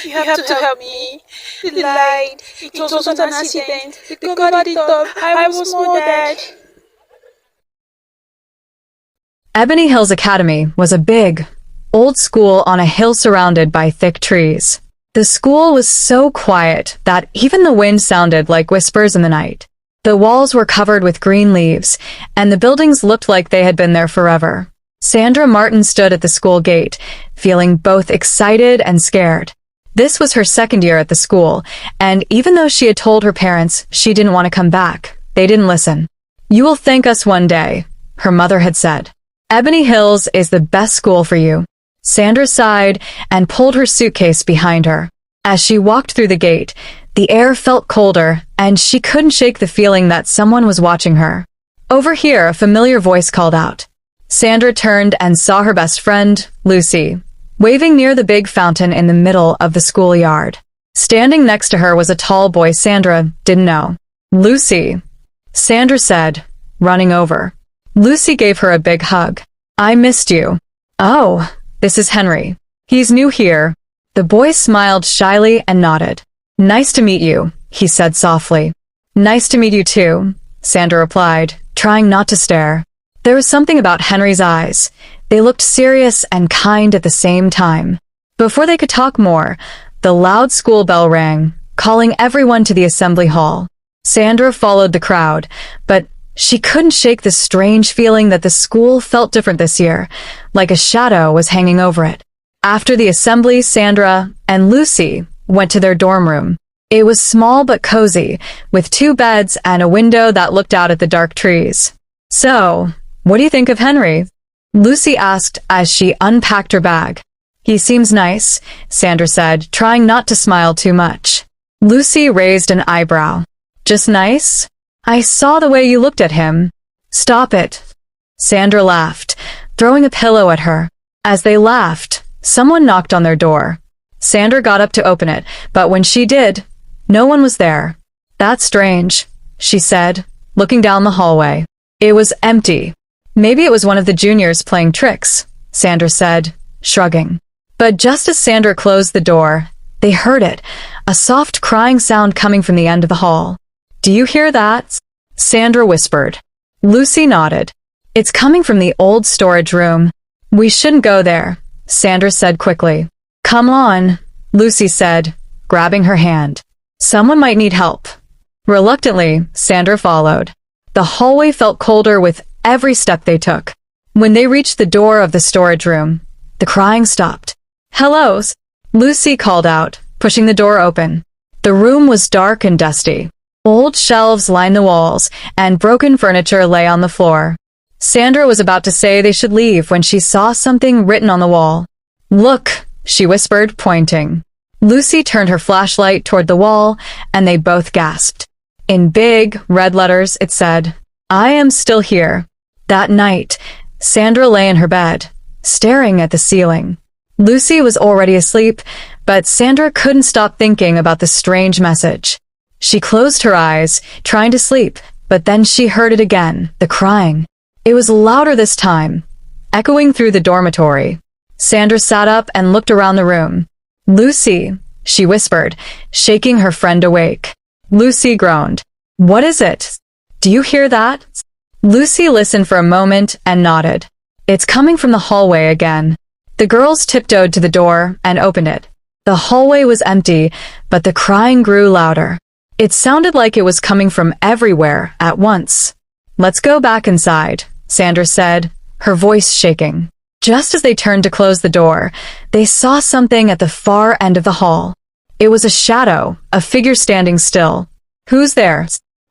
You have to help me. The light. It was not an accident. They covered it up. I was murdered. Ebony Hills Academy was a big, old school on a hill surrounded by thick trees. The school was so quiet that even the wind sounded like whispers in the night. The walls were covered with green leaves, and the buildings looked like they had been there forever. Sandra Martin stood at the school gate, feeling both excited and scared. This was her second year at the school, and even though she had told her parents she didn't want to come back, they didn't listen. "You will thank us one day," her mother had said. "Ebony Hills is the best school for you." Sandra sighed and pulled her suitcase behind her. As she walked through the gate, the air felt colder, and she couldn't shake the feeling that someone was watching her. Over here, a familiar voice called out. Sandra turned and saw her best friend, Lucy, waving near the big fountain in the middle of the schoolyard. Standing next to her was a tall boy Sandra didn't know. "Lucy," Sandra said, running over. Lucy gave her a big hug. "I missed you." "Oh, this is Henry. He's new here." The boy smiled shyly and nodded. "Nice to meet you," he said softly. "Nice to meet you too," Sandra replied, trying not to stare. There was something about Henry's eyes. They looked serious and kind at the same time. Before they could talk more, the loud school bell rang, calling everyone to the assembly hall. Sandra followed the crowd, but she couldn't shake the strange feeling that the school felt different this year, like a shadow was hanging over it. After the assembly, Sandra and Lucy went to their dorm room. It was small but cozy, with 2 beds and a window that looked out at the dark trees. "So, what do you think of Henry?" Lucy asked as she unpacked her bag. "He seems nice," Sandra said, trying not to smile too much. Lucy raised an eyebrow. "Just nice? I saw the way you looked at him." "Stop it." Sandra laughed, throwing a pillow at her. As they laughed, someone knocked on their door. Sandra got up to open it, but when she did, no one was there. "That's strange," she said, looking down the hallway. It was empty. "Maybe it was one of the juniors playing tricks," Sandra said, shrugging. But just as Sandra closed the door, they heard it, a soft crying sound coming from the end of the hall. "Do you hear that?" Sandra whispered. Lucy nodded. "It's coming from the old storage room." "We shouldn't go there," Sandra said quickly. "Come on," Lucy said, grabbing her hand. "Someone might need help." Reluctantly, Sandra followed. The hallway felt colder with every step they took. When they reached the door of the storage room, the crying stopped. "Hello," Lucy called out, pushing the door open. The room was dark and dusty. Old shelves lined the walls, and broken furniture lay on the floor. Sandra was about to say they should leave when she saw something written on the wall. "Look," she whispered, pointing. Lucy turned her flashlight toward the wall, and they both gasped. In big, red letters, it said, "I am still here." That night, Sandra lay in her bed, staring at the ceiling. Lucy was already asleep, but Sandra couldn't stop thinking about the strange message. She closed her eyes, trying to sleep, but then she heard it again, the crying. It was louder this time, echoing through the dormitory. Sandra sat up and looked around the room. "Lucy," she whispered, shaking her friend awake. Lucy groaned. "What is it? Do you hear that?" Lucy listened for a moment and nodded. "It's coming from the hallway again." The girls tiptoed to the door and opened it. The hallway was empty, but the crying grew louder. It sounded like it was coming from everywhere at once. "Let's go back inside," Sandra said, her voice shaking. Just as they turned to close the door, they saw something at the far end of the hall. It was a shadow, a figure standing still. "Who's there?"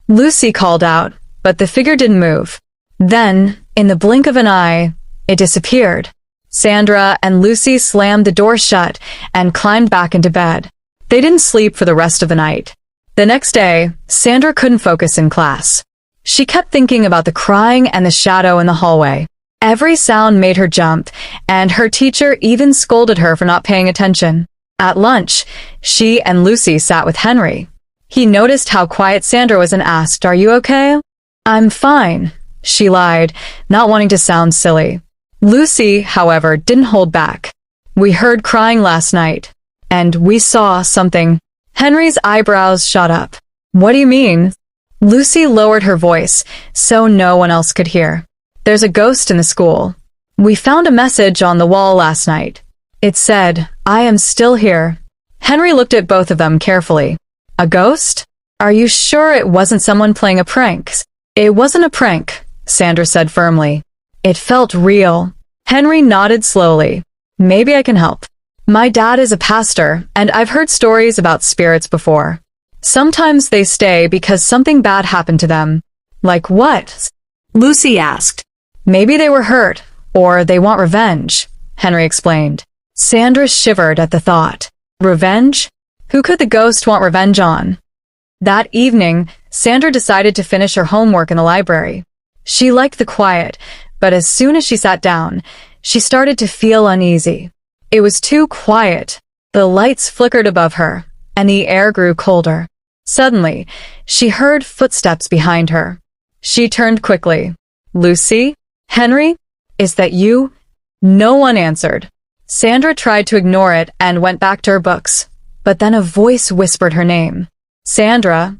Lucy called out, but the figure didn't move. Then, in the blink of an eye, it disappeared. Sandra and Lucy slammed the door shut and climbed back into bed. They didn't sleep for the rest of the night. The next day, Sandra couldn't focus in class. She kept thinking about the crying and the shadow in the hallway. Every sound made her jump, and her teacher even scolded her for not paying attention. At lunch, she and Lucy sat with Henry. He noticed how quiet Sandra was and asked, "Are you okay?" "I'm fine," she lied, not wanting to sound silly. Lucy, however, didn't hold back. "We heard crying last night." and we saw something. Henry's eyebrows shot up. What do you mean? Lucy lowered her voice so no one else could hear. There's a ghost in the school. We found a message on the wall last night. It said, I am still here. Henry looked at both of them carefully. A ghost? Are you sure it wasn't someone playing a prank? It wasn't a prank, Sandra said firmly. It felt real. Henry nodded slowly. Maybe I can help. My dad is a pastor, and I've heard stories about spirits before. Sometimes they stay because something bad happened to them. Like what? Lucy asked. Maybe they were hurt, or they want revenge, Henry explained. Sandra shivered at the thought. Revenge? Who could the ghost want revenge on? That evening, Sandra decided to finish her homework in the library. She liked the quiet, but as soon as she sat down, she started to feel uneasy. It was too quiet. The lights flickered above her, and the air grew colder. Suddenly, she heard footsteps behind her. She turned quickly. Lucy? Henry? Is that you? No one answered. Sandra tried to ignore it and went back to her books, but then a voice whispered her name. Sandra.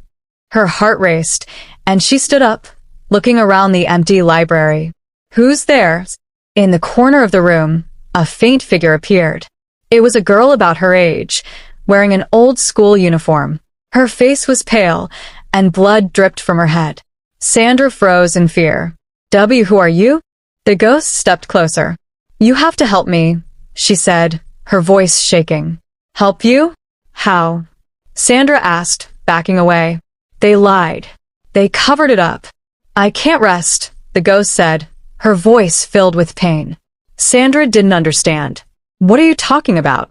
Her heart raced, and she stood up, looking around the empty library. Who's there? In the corner of the room, a faint figure appeared. It was a girl about her age, wearing an old school uniform. Her face was pale, and blood dripped from her head. Sandra froze in fear. Who are you? The ghost stepped closer. You have to help me, she said, her voice shaking. Help you? How? Sandra asked, backing away. They lied. They covered it up. I can't rest, the ghost said, her voice filled with pain. Sandra didn't understand. What are you talking about?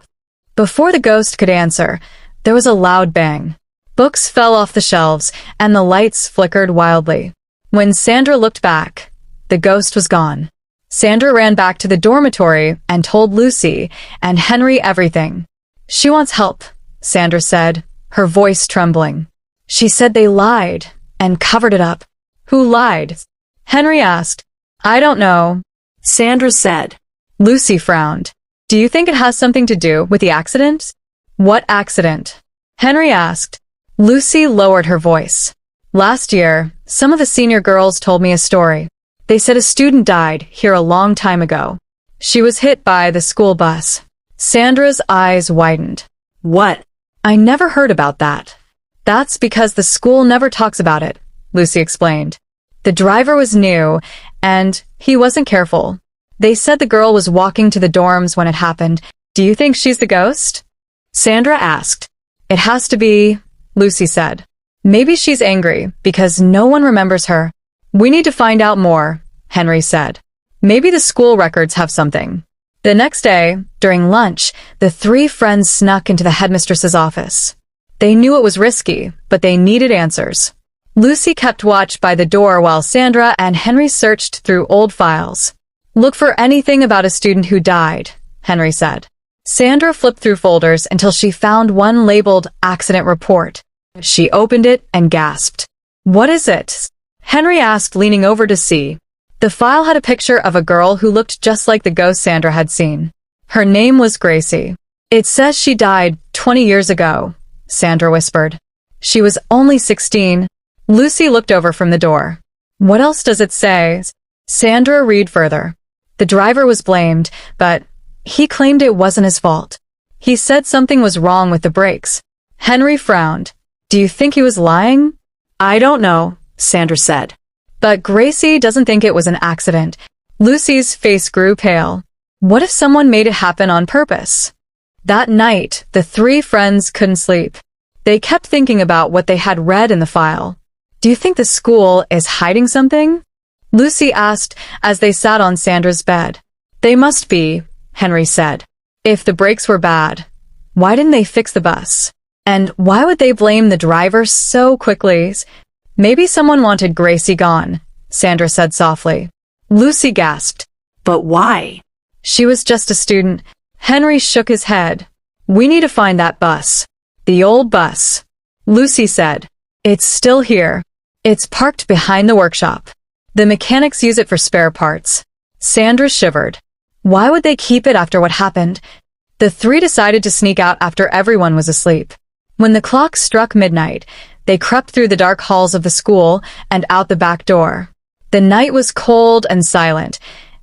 Before the ghost could answer, there was a loud bang. Books fell off the shelves, and the lights flickered wildly. When Sandra looked back, the ghost was gone. Sandra ran back to the dormitory and told Lucy and Henry everything. She wants help, Sandra said, her voice trembling. She said they lied and covered it up. Who lied? Henry asked. I don't know, Sandra said. Lucy frowned. Do you think it has something to do with the accident? What accident? Henry asked. Lucy lowered her voice. Last year, some of the senior girls told me a story. They said a student died here a long time ago. She was hit by the school bus. Sandra's eyes widened. What? I never heard about that. That's because the school never talks about it, Lucy explained. The driver was new, and he wasn't careful. They said the girl was walking to the dorms when it happened. Do you think she's the ghost? Sandra asked. It has to be, Lucy said. Maybe she's angry because no one remembers her. We need to find out more, Henry said. Maybe the school records have something. The next day, during lunch, the three friends snuck into the headmistress's office. They knew it was risky, but they needed answers. Lucy kept watch by the door while Sandra and Henry searched through old files. Look for anything about a student who died, Henry said. Sandra flipped through folders until she found one labeled Accident Report. She opened it and gasped. What is it? Henry asked, leaning over to see. The file had a picture of a girl who looked just like the ghost Sandra had seen. Her name was Gracie. It says she died 20 years ago, Sandra whispered. She was only 16. Lucy looked over from the door. What else does it say? Sandra read further. The driver was blamed, but he claimed it wasn't his fault. He said something was wrong with the brakes. Henry frowned. Do you think he was lying? I don't know, Sandra said. But Gracie doesn't think it was an accident. Lucy's face grew pale. What if someone made it happen on purpose? That night, the three friends couldn't sleep. They kept thinking about what they had read in the file. Do you think the school is hiding something? Lucy asked as they sat on Sandra's bed. They must be, Henry said. If the brakes were bad, why didn't they fix the bus? And why would they blame the driver so quickly? Maybe someone wanted Gracie gone, Sandra said softly. Lucy gasped. But why? She was just a student. Henry shook his head. We need to find that bus. The old bus. Lucy said. It's still here. It's parked behind the workshop. The mechanics use it for spare parts. Sandra shivered. Why would they keep it after what happened? The three decided to sneak out after everyone was asleep. When the clock struck midnight, they crept through the dark halls of the school and out the back door. The night was cold and silent,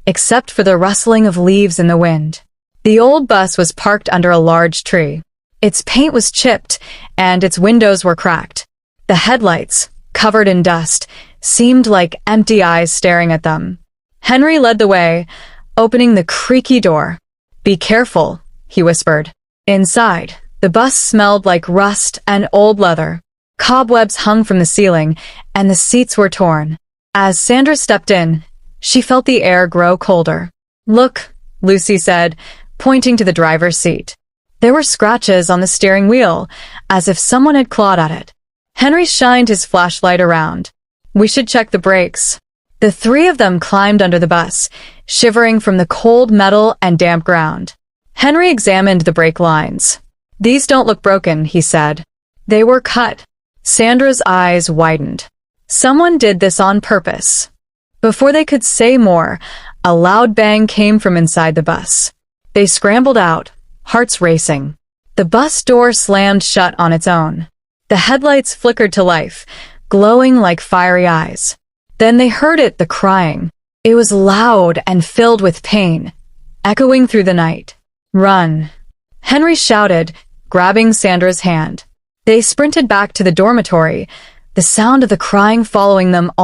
except for the rustling of leaves in the wind. The old bus was parked under a large tree. Its paint was chipped, and its windows were cracked. The headlights, covered in dust, seemed like empty eyes staring at them. Henry led the way, opening the creaky door. "Be careful," he whispered. Inside, the bus smelled like rust and old leather. Cobwebs hung from the ceiling, and the seats were torn. As Sandra stepped in, she felt the air grow colder. "Look," Lucy said, pointing to the driver's seat. There were scratches on the steering wheel, as if someone had clawed at it. Henry shined his flashlight around. "We should check the brakes." The three of them climbed under the bus, shivering from the cold metal and damp ground. Henry examined the brake lines. "These don't look broken," he said. "They were cut." Sandra's eyes widened. Someone did this on purpose. Before they could say more, a loud bang came from inside the bus. They scrambled out, hearts racing. The bus door slammed shut on its own. The headlights flickered to life, glowing like fiery eyes. Then they heard it, the crying. It was loud and filled with pain, echoing through the night. "Run!" Henry shouted, grabbing Sandra's hand. They sprinted back to the dormitory, the sound of the crying following them all